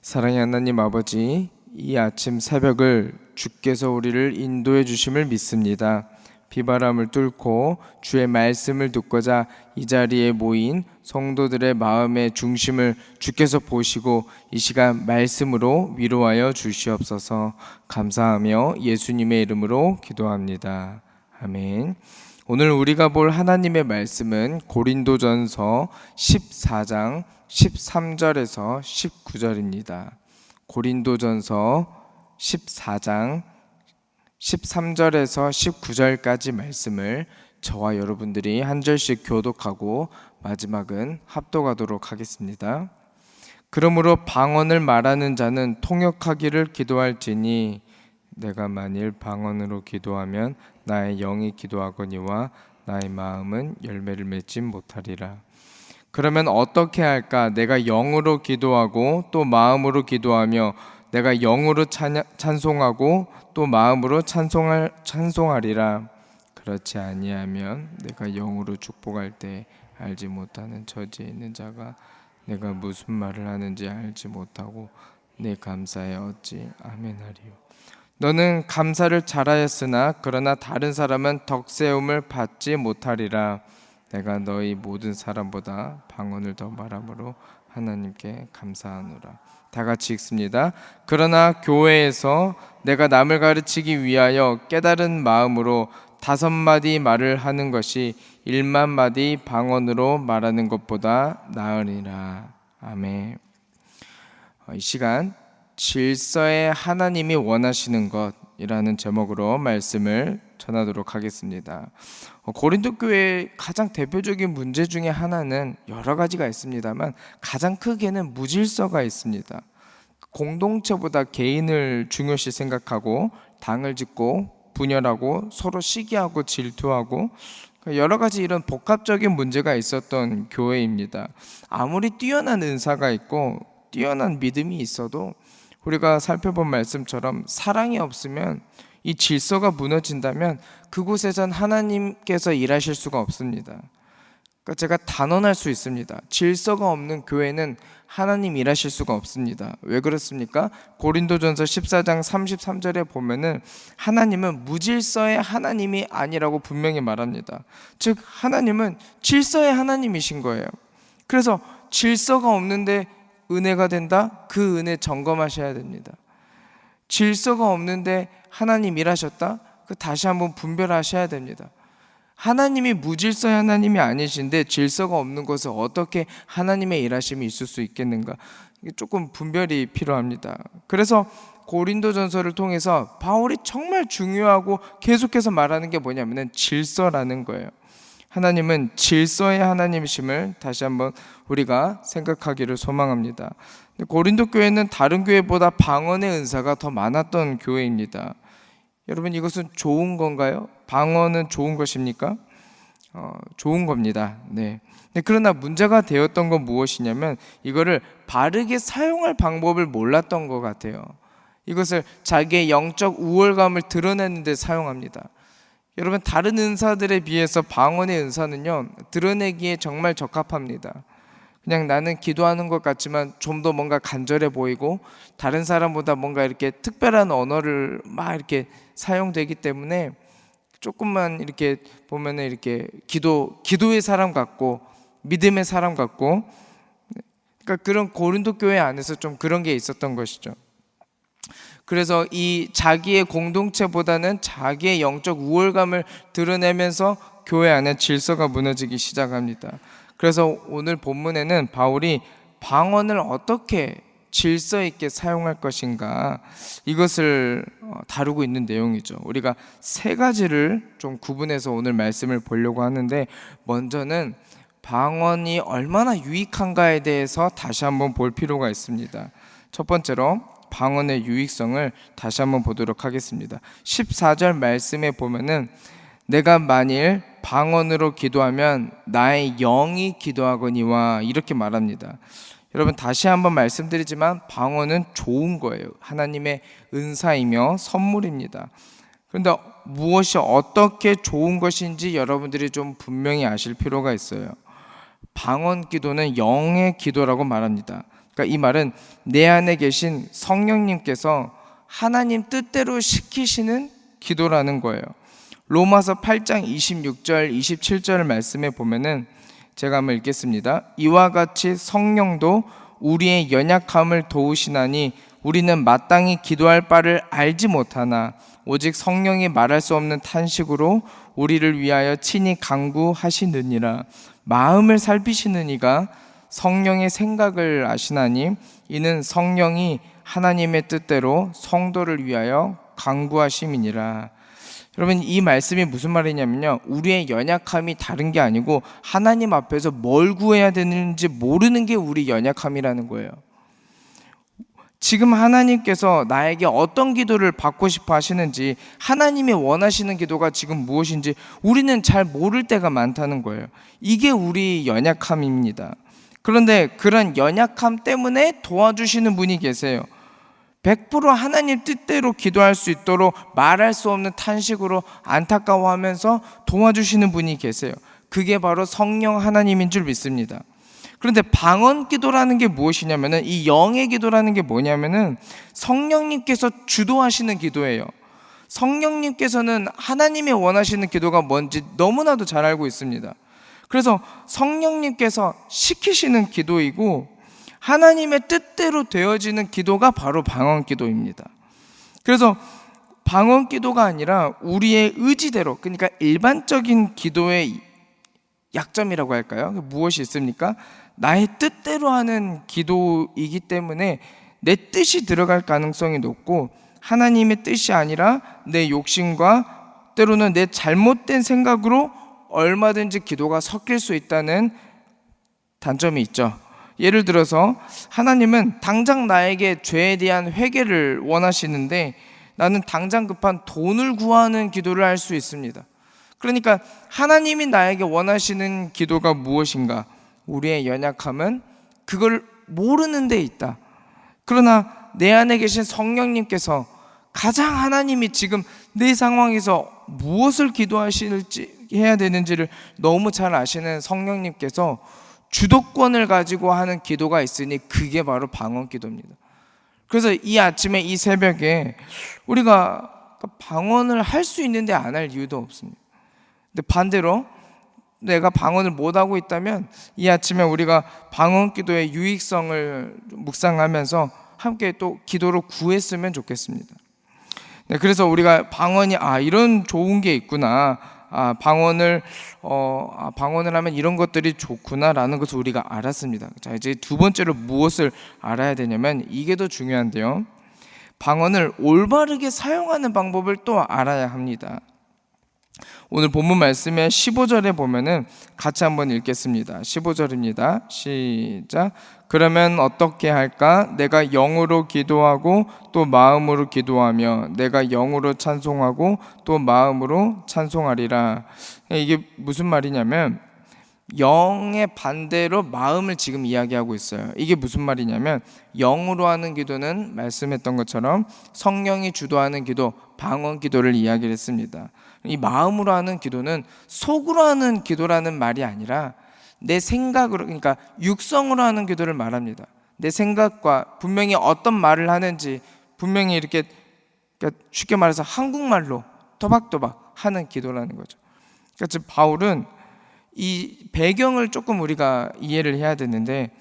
사랑의 하나님 아버지, 이 아침 새벽을 주께서 우리를 인도해 주심을 믿습니다. 비바람을 뚫고 주의 말씀을 듣고자 이 자리에 모인 성도들의 마음의 중심을 주께서 보시고 이 시간 말씀으로 위로하여 주시옵소서. 감사하며 예수님의 이름으로 기도합니다. 아멘. 오늘 우리가 볼 하나님의 말씀은 고린도전서 14장 13절에서 19절입니다. 고린도전서 14장 13절에서 19절까지 말씀을 저와 여러분들이 한 절씩 교독하고 마지막은 합독하도록 하겠습니다. 그러므로 방언을 말하는 자는 통역하기를 기도할지니 내가 만일 방언으로 기도하면 나의 영이 기도하거니와 나의 마음은 열매를 맺지 못하리라. 그러면 어떻게 할까? 내가 영으로 기도하고 또 마음으로 기도하며 내가 영으로 찬송하고 또 마음으로 찬송하리라. 그렇지 아니하면 내가 영으로 축복할 때 알지 못하는 처지에 있는 자가 내가 무슨 말을 하는지 알지 못하고 내 감사에 어찌 아멘하리요. 너는 감사를 잘하였으나 그러나 다른 사람은 덕세움을 받지 못하리라. 내가 너희 모든 사람보다 방언을 더 말함으로 하나님께 감사하노라. 다 같이 읽습니다. 그러나 교회에서 내가 남을 가르치기 위하여 깨달은 마음으로 5마디 말을 하는 것이 1만마디 방언으로 말하는 것보다 나으리라. 아멘. 이 시간 질서의 하나님이 원하시는 것이라는 제목으로 말씀을 전하도록 하겠습니다. 고린도 교회의 가장 대표적인 문제 중에 하나는 여러 가지가 있습니다만 가장 크게는 무질서가 있습니다. 공동체보다 개인을 중요시 생각하고 당을 짓고 분열하고 서로 시기하고 질투하고 여러 가지 이런 복합적인 문제가 있었던 교회입니다. 아무리 뛰어난 은사가 있고 뛰어난 믿음이 있어도 우리가 살펴본 말씀처럼 사랑이 없으면 이 질서가 무너진다면 그곳에선 하나님께서 일하실 수가 없습니다. 그러니까 제가 단언할 수 있습니다. 질서가 없는 교회는 하나님 일하실 수가 없습니다. 왜 그렇습니까? 고린도전서 14장 33절에 보면은 하나님은 무질서의 하나님이 아니라고 분명히 말합니다. 즉 하나님은 질서의 하나님이신 거예요. 그래서 질서가 없는데 은혜가 된다? 그 은혜 점검하셔야 됩니다. 질서가 없는데 하나님 일하셨다? 그 다시 한번 분별하셔야 됩니다. 하나님이 무질서의 하나님이 아니신데 질서가 없는 곳에 어떻게 하나님의 일하심이 있을 수 있겠는가? 이게 조금 분별이 필요합니다. 그래서 고린도전서를 통해서 바울이 정말 중요하고 계속해서 말하는 게 뭐냐면 질서라는 거예요. 하나님은 질서의 하나님이심을 다시 한번 우리가 생각하기를 소망합니다. 고린도 교회는 다른 교회보다 방언의 은사가 더 많았던 교회입니다. 여러분 이것은 좋은 건가요? 방언은 좋은 것입니까? 좋은 겁니다. 네. 그러나 문제가 되었던 건 무엇이냐면 이거를 바르게 사용할 방법을 몰랐던 것 같아요. 이것을 자기의 영적 우월감을 드러내는 데 사용합니다. 여러분 다른 은사들에 비해서 방언의 은사는요 드러내기에 정말 적합합니다. 그냥 나는 기도하는 것 같지만 좀 더 뭔가 간절해 보이고 다른 사람보다 뭔가 이렇게 특별한 언어를 막 이렇게 사용되기 때문에 조금만 이렇게 보면은 이렇게 기도의 사람 같고 믿음의 사람 같고, 그러니까 그런 고린도 교회 안에서 좀 그런 게 있었던 것이죠. 그래서 이 자기의 공동체보다는 자기의 영적 우월감을 드러내면서 교회 안에 질서가 무너지기 시작합니다. 그래서 오늘 본문에는 바울이 방언을 어떻게 질서 있게 사용할 것인가 이것을 다루고 있는 내용이죠. 우리가 3가지를 좀 구분해서 오늘 말씀을 보려고 하는데 먼저는 방언이 얼마나 유익한가에 대해서 다시 한번 볼 필요가 있습니다. 첫 번째로 방언의 유익성을 다시 한번 보도록 하겠습니다. 14절 말씀에 보면은 내가 만일 방언으로 기도하면 나의 영이 기도하거니와 이렇게 말합니다. 여러분 다시 한번 말씀드리지만 방언은 좋은 거예요. 하나님의 은사이며 선물입니다. 그런데 무엇이 어떻게 좋은 것인지 여러분들이 좀 분명히 아실 필요가 있어요. 방언 기도는 영의 기도라고 말합니다. 그러니까 이 말은 내 안에 계신 성령님께서 하나님 뜻대로 시키시는 기도라는 거예요. 로마서 8장 26절 27절 말씀에 보면은 제가 한번 읽겠습니다. 이와 같이 성령도 우리의 연약함을 도우시나니 우리는 마땅히 기도할 바를 알지 못하나 오직 성령이 말할 수 없는 탄식으로 우리를 위하여 친히 간구하시느니라. 마음을 살피시는 이가 성령의 생각을 아시나니 이는 성령이 하나님의 뜻대로 성도를 위하여 간구하심이니라. 여러분, 이 말씀이 무슨 말이냐면요, 우리의 연약함이 다른 게 아니고 하나님 앞에서 뭘 구해야 되는지 모르는 게 우리 연약함이라는 거예요. 지금 하나님께서 나에게 어떤 기도를 받고 싶어 하시는지, 하나님이 원하시는 기도가 지금 무엇인지 우리는 잘 모를 때가 많다는 거예요. 이게 우리 연약함입니다. 그런데 그런 연약함 때문에 도와주시는 분이 계세요. 100% 하나님 뜻대로 기도할 수 있도록 말할 수 없는 탄식으로 안타까워하면서 도와주시는 분이 계세요. 그게 바로 성령 하나님인 줄 믿습니다. 그런데 방언 기도라는 게 무엇이냐면은, 이 영의 기도라는 게 뭐냐면은 성령님께서 주도하시는 기도예요. 성령님께서는 하나님이 원하시는 기도가 뭔지 너무나도 잘 알고 있습니다. 그래서 성령님께서 시키시는 기도이고 하나님의 뜻대로 되어지는 기도가 바로 방언 기도입니다. 그래서 방언 기도가 아니라 우리의 의지대로, 그러니까 일반적인 기도의 약점이라고 할까요? 무엇이 있습니까? 나의 뜻대로 하는 기도이기 때문에 내 뜻이 들어갈 가능성이 높고, 하나님의 뜻이 아니라 내 욕심과 때로는 내 잘못된 생각으로 얼마든지 기도가 섞일 수 있다는 단점이 있죠. 예를 들어서 하나님은 당장 나에게 죄에 대한 회개를 원하시는데 나는 당장 급한 돈을 구하는 기도를 할 수 있습니다. 그러니까 하나님이 나에게 원하시는 기도가 무엇인가? 우리의 연약함은 그걸 모르는 데 있다. 그러나 내 안에 계신 성령님께서 가장 하나님이 지금 내 상황에서 무엇을 기도하실지 해야 되는지를 너무 잘 아시는 성령님께서 주도권을 가지고 하는 기도가 있으니 그게 바로 방언 기도입니다. 그래서 이 아침에, 이 새벽에 우리가 방언을 할 수 있는데 안 할 이유도 없습니다. 근데 반대로 내가 방언을 못하고 있다면 이 아침에 우리가 방언 기도의 유익성을 묵상하면서 함께 또 기도로 구했으면 좋겠습니다. 네, 그래서 우리가 방언이 이런 좋은 게 있구나, 방언을 하면 이런 것들이 좋구나라는 것을 우리가 알았습니다. 자, 이제 두 번째로 무엇을 알아야 되냐면, 이게 더 중요한데요, 방언을 올바르게 사용하는 방법을 또 알아야 합니다. 오늘 본문 말씀의 15절에 보면은 같이 한번 읽겠습니다. 15절입니다. 시작. 그러면 어떻게 할까? 내가 영으로 기도하고 또 마음으로 기도하며 내가 영으로 찬송하고 또 마음으로 찬송하리라. 이게 무슨 말이냐면, 영의 반대로 마음을 지금 이야기하고 있어요. 이게 무슨 말이냐면, 영으로 하는 기도는 말씀했던 것처럼 성령이 주도하는 기도, 방언 기도를 이야기를 했습니다. 이 마음으로 하는 기도는 속으로 하는 기도라는 말이 아니라 내 생각으로, 그러니까 육성으로 하는 기도를 말합니다. 내 생각과 분명히 어떤 말을 하는지 분명히 이렇게, 그러니까 쉽게 말해서 한국말로 또박또박 하는 기도라는 거죠. 그러니까 즉 바울은 이 배경을 조금 우리가 이해를 해야 되는데,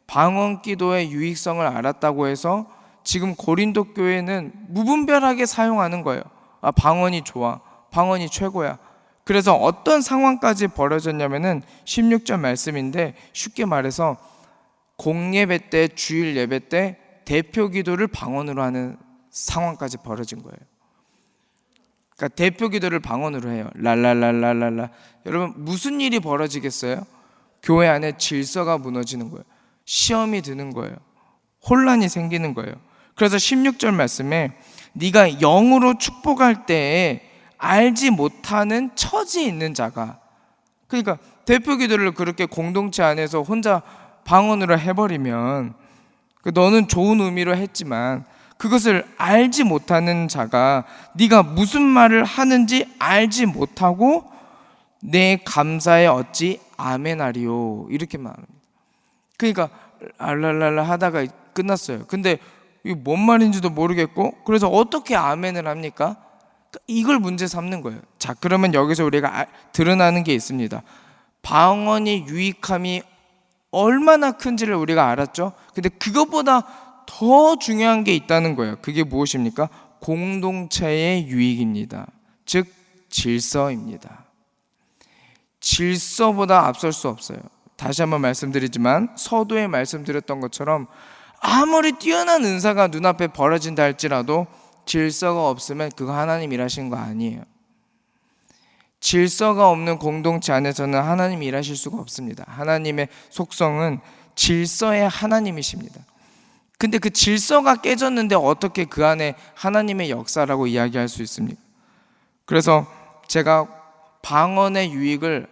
방언 기도의 유익성을 알았다고 해서 지금 고린도 교회는 무분별하게 사용하는 거예요. 방언이 좋아, 방언이 최고야. 그래서 어떤 상황까지 벌어졌냐면은 16절 말씀인데, 쉽게 말해서 공예배 때, 주일 예배 때 대표 기도를 방언으로 하는 상황까지 벌어진 거예요. 그러니까 대표 기도를 방언으로 해요. 랄랄랄랄랄라. 여러분, 무슨 일이 벌어지겠어요? 교회 안에 질서가 무너지는 거예요. 시험이 드는 거예요. 혼란이 생기는 거예요. 그래서 16절 말씀에 네가 영으로 축복할 때에 알지 못하는 처지에 있는 자가, 그러니까 대표 기도를 그렇게 공동체 안에서 혼자 방언으로 해버리면 너는 좋은 의미로 했지만 그것을 알지 못하는 자가 네가 무슨 말을 하는지 알지 못하고 내 감사에 어찌 아멘하리요, 이렇게 말합니다. 그러니까 알랄랄라 하다가 끝났어요. 근데 이게 뭔 말인지도 모르겠고, 그래서 어떻게 아멘을 합니까? 이걸 문제 삼는 거예요. 자, 그러면 여기서 우리가 드러나는 게 있습니다. 방언의 유익함이 얼마나 큰지를 우리가 알았죠. 근데 그것보다 더 중요한 게 있다는 거예요. 그게 무엇입니까? 공동체의 유익입니다. 즉 질서입니다. 질서보다 앞설 수 없어요. 다시 한번 말씀드리지만 서두에 말씀드렸던 것처럼 아무리 뛰어난 은사가 눈앞에 벌어진다 할지라도 질서가 없으면 그거 하나님 일하신 거 아니에요. 질서가 없는 공동체 안에서는 하나님 일하실 수가 없습니다. 하나님의 속성은 질서의 하나님이십니다. 근데 그 질서가 깨졌는데 어떻게 그 안에 하나님의 역사라고 이야기할 수 있습니까? 그래서 제가 방언의 유익을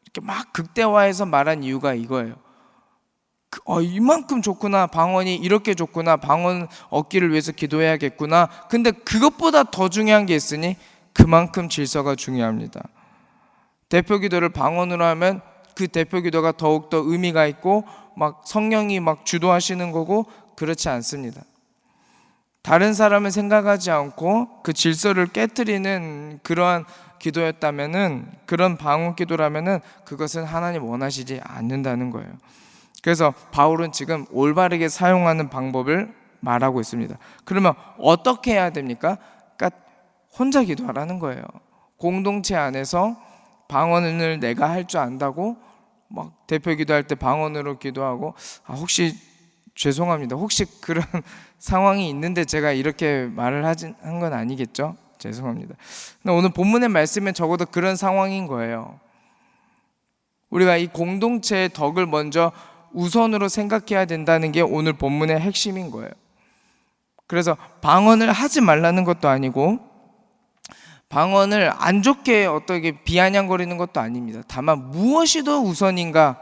이렇게 막 극대화해서 말한 이유가 이거예요. 이만큼 좋구나, 방언이 이렇게 좋구나, 방언 얻기를 위해서 기도해야겠구나. 근데 그것보다 더 중요한 게 있으니 그만큼 질서가 중요합니다. 대표 기도를 방언으로 하면 그 대표 기도가 더욱더 의미가 있고 막 성령이 막 주도하시는 거고, 그렇지 않습니다. 다른 사람을 생각하지 않고 그 질서를 깨트리는 그러한 기도였다면은, 그런 방언 기도라면은 그것은 하나님 원하시지 않는다는 거예요. 그래서 바울은 지금 올바르게 사용하는 방법을 말하고 있습니다. 그러면 어떻게 해야 됩니까? 그러니까 혼자 기도하라는 거예요. 공동체 안에서 방언을 내가 할 줄 안다고 막 대표 기도할 때 방언으로 기도하고, 혹시 죄송합니다. 혹시 그런 상황이 있는데 제가 이렇게 말을 한 건 아니겠죠? 죄송합니다. 근데 오늘 본문의 말씀에 적어도 그런 상황인 거예요. 우리가 이 공동체의 덕을 먼저 우선으로 생각해야 된다는 게 오늘 본문의 핵심인 거예요. 그래서 방언을 하지 말라는 것도 아니고 방언을 안 좋게 어떻게 비아냥거리는 것도 아닙니다. 다만 무엇이 더 우선인가?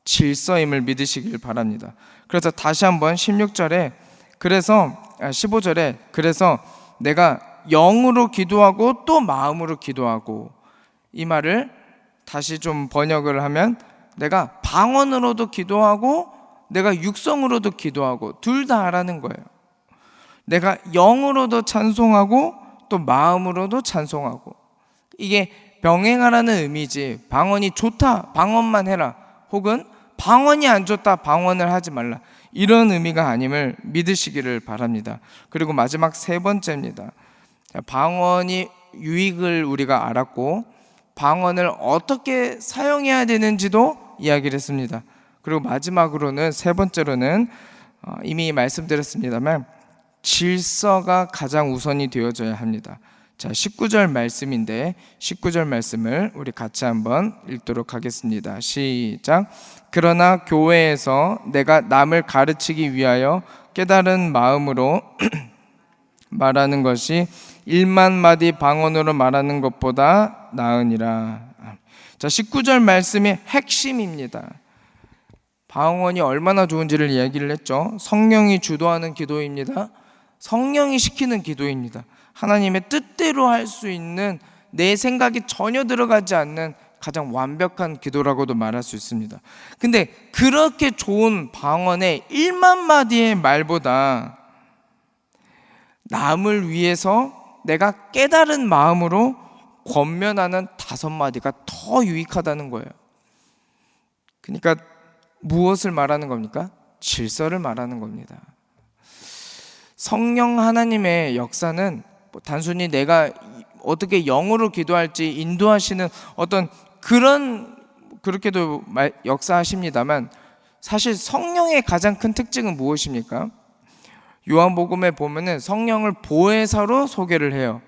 질서임을 믿으시길 바랍니다. 그래서 다시 한번 15절에 그래서 내가 영으로 기도하고 또 마음으로 기도하고, 이 말을 다시 좀 번역을 하면 내가 방언으로도 기도하고 내가 육성으로도 기도하고 둘 다 하라는 거예요. 내가 영으로도 찬송하고 또 마음으로도 찬송하고, 이게 병행하라는 의미지 방언이 좋다 방언만 해라, 혹은 방언이 안 좋다 방언을 하지 말라, 이런 의미가 아님을 믿으시기를 바랍니다. 그리고 마지막 세 번째입니다. 방언이 유익을 우리가 알았고 방언을 어떻게 사용해야 되는지도 이야기를 했습니다. 그리고 마지막으로는 세 번째로는 이미 말씀드렸습니다만 질서가 가장 우선이 되어져야 합니다. 자, 19절 말씀인데 19절 말씀을 우리 같이 한번 읽도록 하겠습니다. 시작. 그러나 교회에서 내가 남을 가르치기 위하여 깨달은 마음으로 말하는 것이 1만 마디 방언으로 말하는 것보다 나으니라. 자, 19절 말씀이 핵심입니다. 방언이 얼마나 좋은지를 이야기를 했죠. 성령이 주도하는 기도입니다. 성령이 시키는 기도입니다. 하나님의 뜻대로 할 수 있는, 내 생각이 전혀 들어가지 않는 가장 완벽한 기도라고도 말할 수 있습니다. 근데 그렇게 좋은 방언의 1만 마디의 말보다 남을 위해서 내가 깨달은 마음으로 권면하는 5마디가 더 유익하다는 거예요. 그러니까 무엇을 말하는 겁니까? 질서를 말하는 겁니다. 성령 하나님의 역사는 단순히 내가 어떻게 영으로 기도할지 인도하시는 어떤 그렇게도 역사하십니다만, 사실 성령의 가장 큰 특징은 무엇입니까? 요한복음에 보면은 성령을 보혜사로 소개를 해요.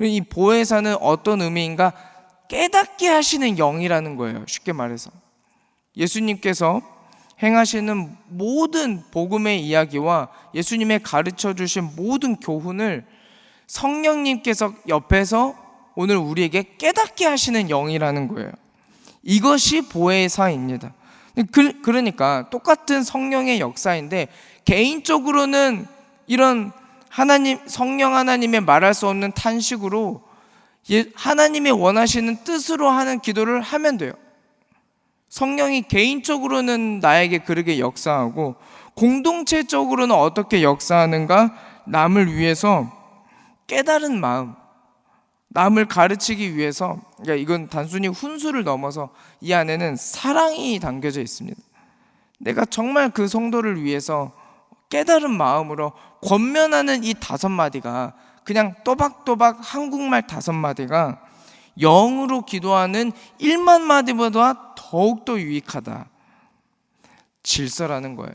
이 보혜사는 어떤 의미인가? 깨닫게 하시는 영이라는 거예요. 쉽게 말해서 예수님께서 행하시는 모든 복음의 이야기와 예수님의 가르쳐 주신 모든 교훈을 성령님께서 옆에서 오늘 우리에게 깨닫게 하시는 영이라는 거예요. 이것이 보혜사입니다. 그러니까 똑같은 성령의 역사인데 개인적으로는 이런 성령 하나님의 말할 수 없는 탄식으로 하나님의 원하시는 뜻으로 하는 기도를 하면 돼요. 성령이 개인적으로는 나에게 그렇게 역사하고 공동체적으로는 어떻게 역사하는가? 남을 위해서 깨달은 마음, 남을 가르치기 위해서, 그러니까 이건 단순히 훈수를 넘어서 이 안에는 사랑이 담겨져 있습니다. 내가 정말 그 성도를 위해서 깨달은 마음으로 권면하는 이 5마디가, 그냥 또박또박 한국말 5마디가 영으로 기도하는 1만 마디보다 더욱더 유익하다. 질서라는 거예요.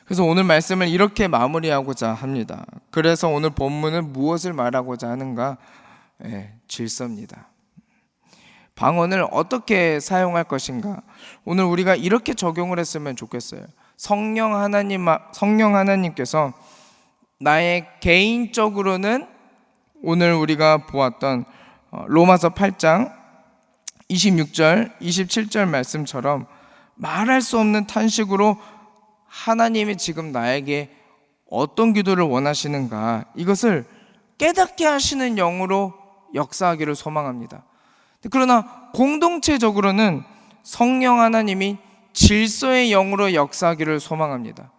그래서 오늘 말씀을 이렇게 마무리하고자 합니다. 그래서 오늘 본문은 무엇을 말하고자 하는가? 질서입니다. 방언을 어떻게 사용할 것인가? 오늘 우리가 이렇게 적용을 했으면 좋겠어요. 성령 하나님께서 나의 개인적으로는 오늘 우리가 보았던 로마서 8장 26절, 27절 말씀처럼 말할 수 없는 탄식으로 하나님이 지금 나에게 어떤 기도를 원하시는가, 이것을 깨닫게 하시는 영으로 역사하기를 소망합니다. 그러나 공동체적으로는 성령 하나님이 질서의 영으로 역사하기를 소망합니다.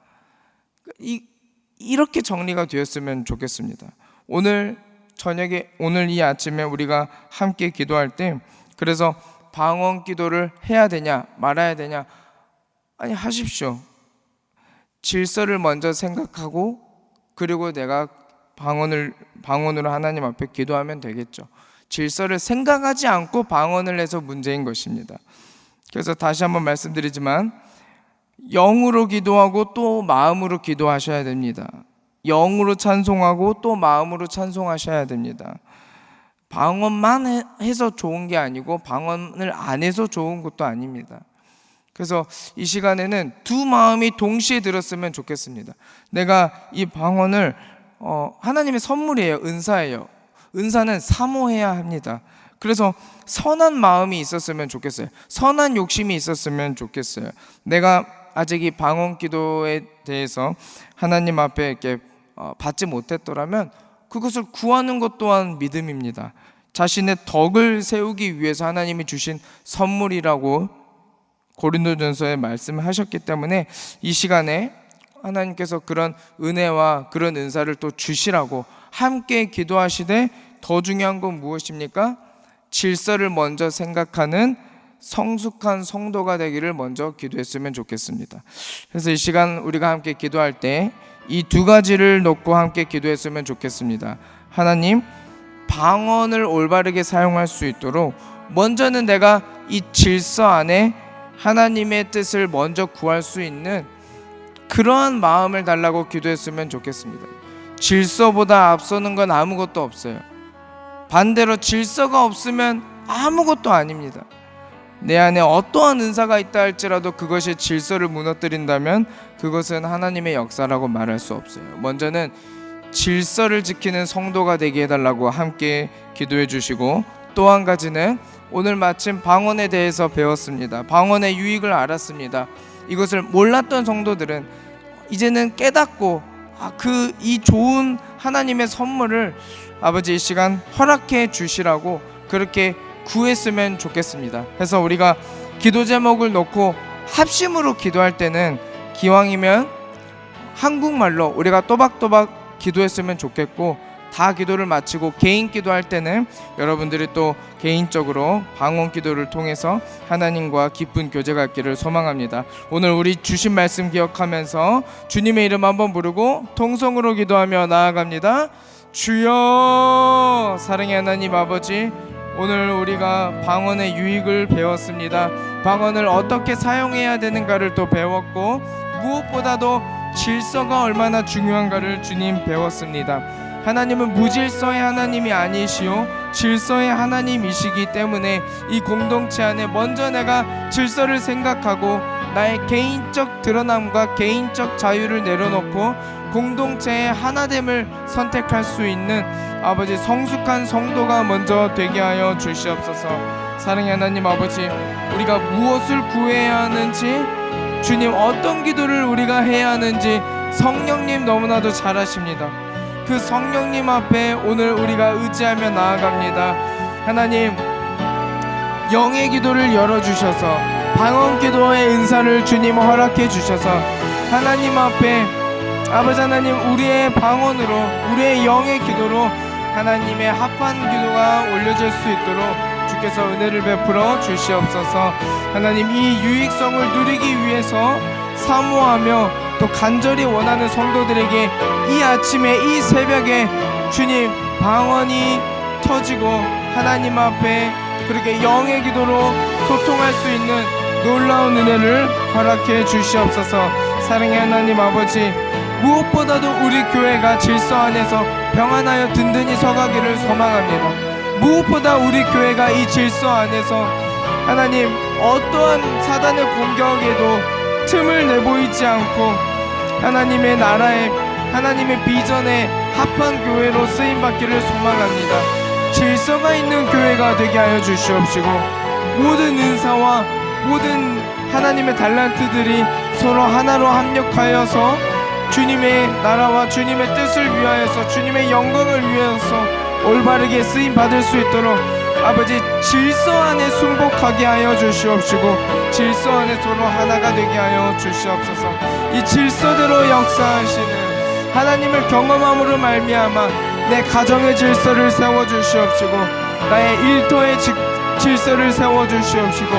이렇게 정리가 되었으면 좋겠습니다. 오늘 저녁에, 오늘 이 아침에 우리가 함께 기도할 때, 그래서 방언 기도를 해야 되냐 말아야 되냐? 아니, 하십시오. 질서를 먼저 생각하고 그리고 내가 방언으로 하나님 앞에 기도하면 되겠죠. 질서를 생각하지 않고 방언을 해서 문제인 것입니다. 그래서 다시 한번 말씀드리지만 영으로 기도하고 또 마음으로 기도하셔야 됩니다. 영으로 찬송하고 또 마음으로 찬송하셔야 됩니다. 방언만 해서 좋은 게 아니고 방언을 안 해서 좋은 것도 아닙니다. 그래서 이 시간에는 두 마음이 동시에 들었으면 좋겠습니다. 내가 이 방언을 하나님의 선물이에요. 은사예요. 은사는 사모해야 합니다. 그래서 선한 마음이 있었으면 좋겠어요. 선한 욕심이 있었으면 좋겠어요. 내가 아직 이 방언 기도에 대해서 하나님 앞에 이렇게 받지 못했더라면 그것을 구하는 것 또한 믿음입니다. 자신의 덕을 세우기 위해서 하나님이 주신 선물이라고 고린도전서에 말씀하셨기 때문에 이 시간에 하나님께서 그런 은혜와 그런 은사를 또 주시라고 함께 기도하시되, 더 중요한 건 무엇입니까? 질서를 먼저 생각하는 성숙한 성도가 되기를 먼저 기도했으면 좋겠습니다. 그래서 이 시간 우리가 함께 기도할 때 이 2가지를 놓고 함께 기도했으면 좋겠습니다. 하나님, 방언을 올바르게 사용할 수 있도록 먼저는 내가 이 질서 안에 하나님의 뜻을 먼저 구할 수 있는 그러한 마음을 달라고 기도했으면 좋겠습니다. 질서보다 앞서는 건 아무것도 없어요. 반대로 질서가 없으면 아무것도 아닙니다. 내 안에 어떠한 은사가 있다 할지라도 그것이 질서를 무너뜨린다면 그것은 하나님의 역사라고 말할 수 없어요. 먼저는 질서를 지키는 성도가 되게 해달라고 함께 기도해 주시고, 또 한 가지는 오늘 마침 방언에 대해서 배웠습니다. 방언의 유익을 알았습니다. 이것을 몰랐던 성도들은 이제는 깨닫고 이 좋은 하나님의 선물을 아버지 이 시간 허락해 주시라고 그렇게 구했으면 좋겠습니다. 그래서 우리가 기도 제목을 놓고 합심으로 기도할 때는 기왕이면 한국말로 우리가 또박또박 기도했으면 좋겠고, 다 기도를 마치고 개인 기도할 때는 여러분들이 또 개인적으로 방언 기도를 통해서 하나님과 깊은 교제가 있기를 소망합니다. 오늘 우리 주신 말씀 기억하면서 주님의 이름 한번 부르고 통성으로 기도하며 나아갑니다. 주여, 사랑의 하나님 아버지, 오늘 우리가 방언의 유익을 배웠습니다. 방언을 어떻게 사용해야 되는가를 또 배웠고, 무엇보다도 질서가 얼마나 중요한가를 주님 배웠습니다. 하나님은 무질서의 하나님이 아니시오 질서의 하나님이시기 때문에 이 공동체 안에 먼저 내가 질서를 생각하고 나의 개인적 드러남과 개인적 자유를 내려놓고 공동체의 하나됨을 선택할 수 있는 아버지 성숙한 성도가 먼저 되게 하여 주시옵소서. 사랑의 하나님 아버지, 우리가 무엇을 구해야 하는지, 주님 어떤 기도를 우리가 해야 하는지 성령님 너무나도 잘 아십니다. 그 성령님 앞에 오늘 우리가 의지하며 나아갑니다. 하나님, 영의 기도를 열어주셔서 방언 기도의 은사를 주님 허락해 주셔서 하나님 앞에 아버지 하나님 우리의 방언으로 우리의 영의 기도로 하나님의 합한 기도가 올려질 수 있도록 주께서 은혜를 베풀어 주시옵소서. 하나님 이 유익성을 누리기 위해서 사모하며 또 간절히 원하는 성도들에게 이 아침에 이 새벽에 주님 방언이 터지고 하나님 앞에 그렇게 영의 기도로 소통할 수 있는 놀라운 은혜를 허락해 주시옵소서. 사랑의 하나님 아버지, 무엇보다도 우리 교회가 질서 안에서 평안하여 든든히 서가기를 소망합니다. 무엇보다 우리 교회가 이 질서 안에서 하나님 어떠한 사단의 공격에도 틈을 내보이지 않고 하나님의 나라에 하나님의 비전에 합한 교회로 쓰임받기를 소망합니다. 질서가 있는 교회가 되게 하여 주시옵시고 모든 은사와 모든 하나님의 달란트들이 서로 하나로 합력하여서 주님의 나라와 주님의 뜻을 위하여서 주님의 영광을 위하여서 올바르게 쓰임받을 수 있도록 아버지 질서 안에 순복하게 하여 주시옵시고 질서 안에 서로 하나가 되게 하여 주시옵소서. 이 질서대로 역사하시는 하나님을 경험함으로 말미암아 내 가정의 질서를 세워주시옵시고 나의 일터의 질서를 세워주시옵시고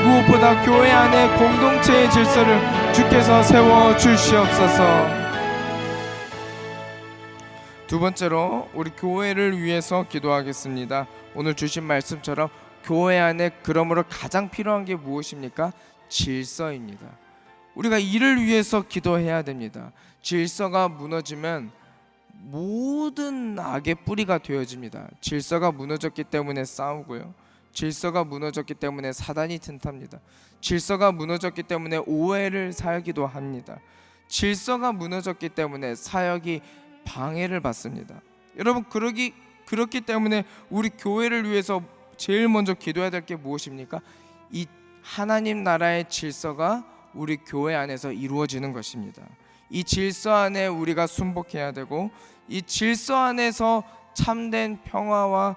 무엇보다 교회 안에 공동체의 질서를 주께서 세워주시옵소서. 두 번째로 우리 교회를 위해서 기도하겠습니다. 오늘 주신 말씀처럼 교회 안에 그러므로 가장 필요한 게 무엇입니까? 질서입니다. 우리가 이를 위해서 기도해야 됩니다. 질서가 무너지면 모든 악의 뿌리가 되어집니다. 질서가 무너졌기 때문에 싸우고요. 질서가 무너졌기 때문에 사단이 틈탑니다. 질서가 무너졌기 때문에 오해를 살기도 합니다. 질서가 무너졌기 때문에 사역이 방해를 받습니다. 여러분 그렇기 때문에 우리 교회를 위해서 제일 먼저 기도해야 될 게 무엇입니까? 이 하나님 나라의 질서가 우리 교회 안에서 이루어지는 것입니다. 이 질서 안에 우리가 순복해야 되고 이 질서 안에서 참된 평화와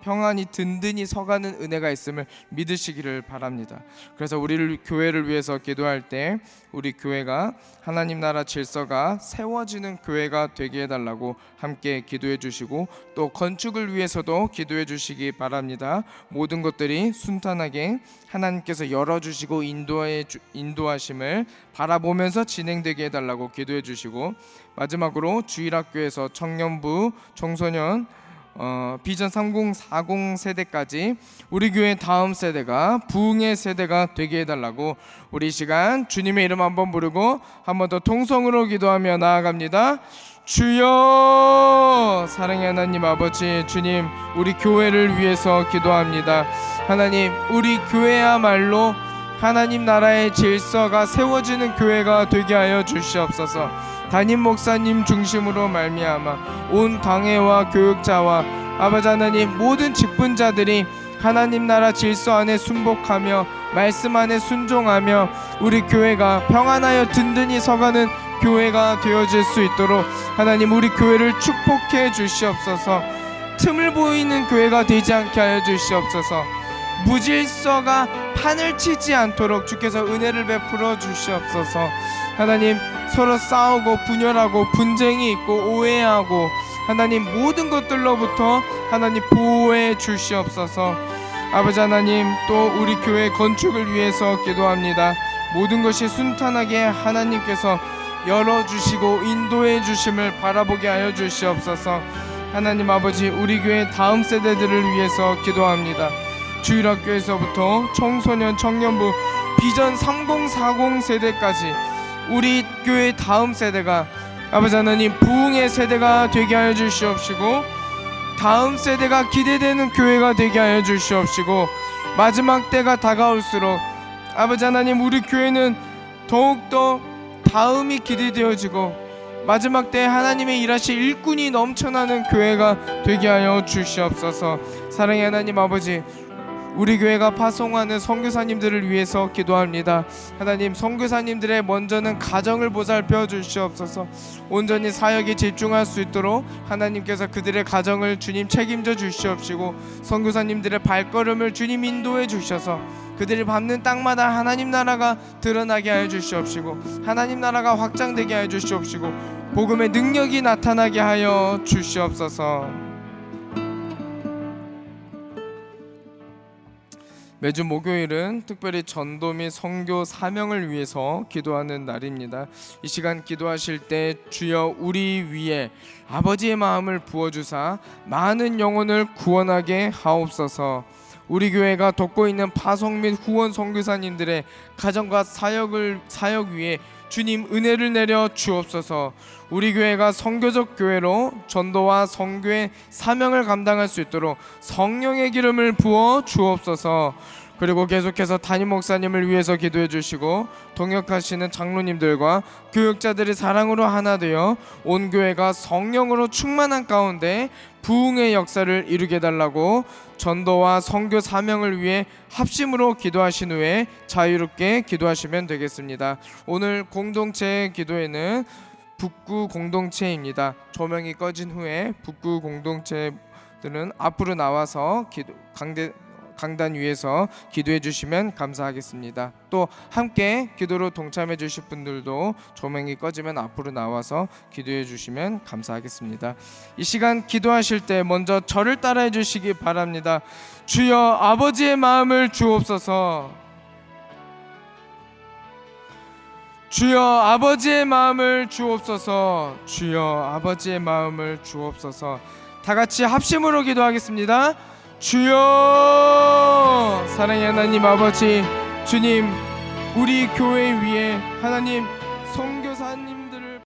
평안이 든든히 서가는 은혜가 있음을 믿으시기를 바랍니다. 그래서 우리 교회를 위해서 기도할 때 우리 교회가 하나님 나라 질서가 세워지는 교회가 되게 해달라고 함께 기도해 주시고 또 건축을 위해서도 기도해 주시기 바랍니다. 모든 것들이 순탄하게 하나님께서 열어주시고 인도하심을 바라보면서 진행되게 해달라고 기도해 주시고 마지막으로 주일학교에서 청년부 청소년 비전 3040 세대까지 우리 교회 다음 세대가 부흥의 세대가 되게 해달라고 우리 시간 주님의 이름 한번 부르고 한번 더 통성으로 기도하며 나아갑니다. 주여, 사랑의 하나님 아버지 주님, 우리 교회를 위해서 기도합니다. 하나님, 우리 교회야말로 하나님 나라의 질서가 세워지는 교회가 되게 하여 주시옵소서. 담임 목사님 중심으로 말미암아 온 당회와 교육자와 아버지 하나님 모든 직분자들이 하나님 나라 질서 안에 순복하며 말씀 안에 순종하며 우리 교회가 평안하여 든든히 서가는 교회가 되어질 수 있도록 하나님 우리 교회를 축복해 주시옵소서. 틈을 보이는 교회가 되지 않게 하여 주시옵소서. 무질서가 판을 치지 않도록 주께서 은혜를 베풀어 주시옵소서. 하나님, 서로 싸우고 분열하고 분쟁이 있고 오해하고 하나님 모든 것들로부터 하나님 보호해 주시옵소서. 아버지 하나님, 또 우리 교회 건축을 위해서 기도합니다. 모든 것이 순탄하게 하나님께서 열어주시고 인도해 주심을 바라보게 하여 주시옵소서. 하나님 아버지, 우리 교회 다음 세대들을 위해서 기도합니다. 주일학교에서부터 청소년 청년부 비전 3040 세대까지 우리 교회 다음 세대가 아버지 하나님 부흥의 세대가 되게 하여 주시옵시고 다음 세대가 기대되는 교회가 되게 하여 주시옵시고 마지막 때가 다가올수록 아버지 하나님 우리 교회는 더욱더 다음이 기대되어지고 마지막 때 하나님의 일하실 일꾼이 넘쳐나는 교회가 되게 하여 주시옵소서. 사랑의 하나님 아버지, 우리 교회가 파송하는 선교사님들을 위해서 기도합니다. 하나님, 선교사님들의 먼저는 가정을 보살펴 주시옵소서. 온전히 사역에 집중할 수 있도록 하나님께서 그들의 가정을 주님 책임져 주시옵시고 선교사님들의 발걸음을 주님 인도해 주셔서 그들이 밟는 땅마다 하나님 나라가 드러나게 하여 주시옵시고 하나님 나라가 확장되게 하여 주시옵시고 복음의 능력이 나타나게 하여 주시옵소서. 매주 목요일은 특별히 전도 및 선교 사명을 위해서 기도하는 날입니다. 이 시간 기도하실 때 주여 우리 위에 아버지의 마음을 부어주사 많은 영혼을 구원하게 하옵소서. 우리 교회가 돕고 있는 파송 및 후원 선교사님들의 가정과 사역 위에 주님 은혜를 내려 주옵소서. 우리 교회가 선교적 교회로 전도와 선교의 사명을 감당할 수 있도록 성령의 기름을 부어 주옵소서. 그리고 계속해서 담임 목사님을 위해서 기도해 주시고 동역하시는 장로님들과 교육자들의 사랑으로 하나 되어 온 교회가 성령으로 충만한 가운데 부흥의 역사를 이루게 달라고 전도와 선교 사명을 위해 합심으로 기도하신 후에 자유롭게 기도하시면 되겠습니다. 오늘 공동체 기도회는 북구 공동체입니다. 조명이 꺼진 후에 북구 공동체들은 앞으로 나와서 강단 위에서 기도해 주시면 감사하겠습니다. 또 함께 기도로 동참해 주실 분들도 조명이 꺼지면 앞으로 나와서 기도해 주시면 감사하겠습니다. 이 시간 기도하실 때 먼저 저를 따라해 주시기 바랍니다. 주여 아버지의 마음을 주옵소서. 주여 아버지의 마음을 주옵소서. 주여 아버지의 마음을 주옵소서. 다 같이 합심으로 기도하겠습니다. 주여 사랑의 하나님 아버지, 주님 우리 교회 위에 하나님 선교사님들을